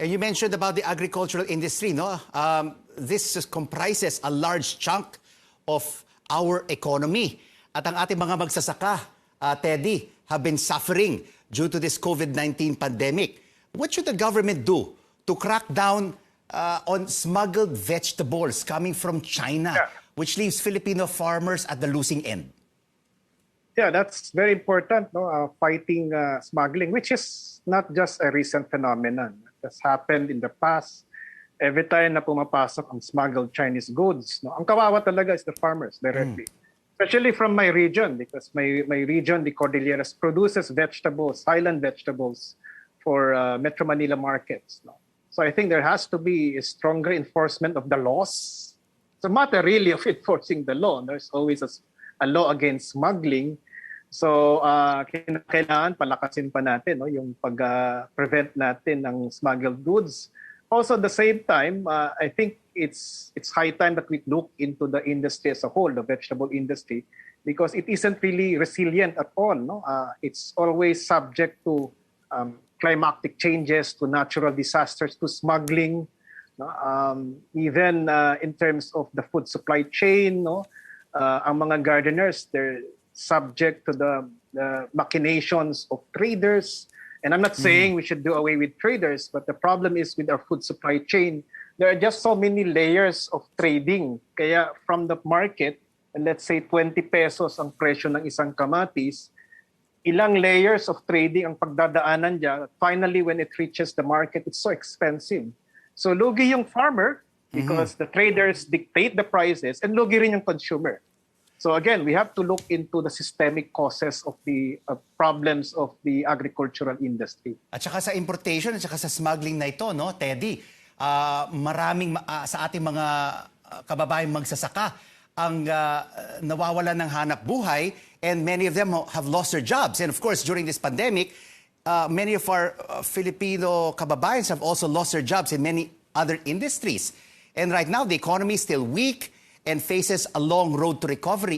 And you mentioned about the agricultural industry, no? This comprises a large chunk of our economy. At ang ating mga magsasaka, Teddy, have been suffering due to this COVID-19 pandemic. What should the government do to crack down on smuggled vegetables coming from China, which leaves Filipino farmers at the losing end? Yeah, that's very important, no? Fighting smuggling, which is not just a recent phenomenon. It has happened in the past. Every time na pumapasok ang smuggled Chinese goods, no? Ang kawawa talaga is the farmers directly. Especially from my region, because my region, the Cordilleras, produces vegetables, highland vegetables for Metro Manila markets. No? So I think there has to be a stronger enforcement of the laws. It's a matter really of enforcing the law. There's always a law against smuggling. So kailangan palakasin pa natin, no, yung pag-prevent natin ng smuggled goods. Also at the same time, I think it's high time that we look into the industry as a whole, the vegetable industry, because it isn't really resilient at all. No? It's always subject to climatic changes, to natural disasters, to smuggling. No? Even in terms of the food supply chain, no? Ang mga gardeners, they're subject to the machinations of traders. And I'm not saying we should do away with traders, but the problem is with our food supply chain, there are just so many layers of trading. Kaya from the market, let's say 20 pesos ang presyo ng isang kamatis, ilang layers of trading ang pagdadaanan niya. Finally, when it reaches the market, it's so expensive. So lugi yung farmer because the traders dictate the prices, and lugi rin yung consumer. So again, we have to look into the systemic causes of the problems of the agricultural industry. At saka sa importation at saka sa smuggling na ito, no, Teddy, maraming sa ating mga kababayang magsasaka ang nawawalan ng hanap buhay, and many of them have lost their jobs. And of course, during this pandemic, many of our Filipino kababayans have also lost their jobs in many other industries. And right now, the economy is still weak and faces a long road to recovery.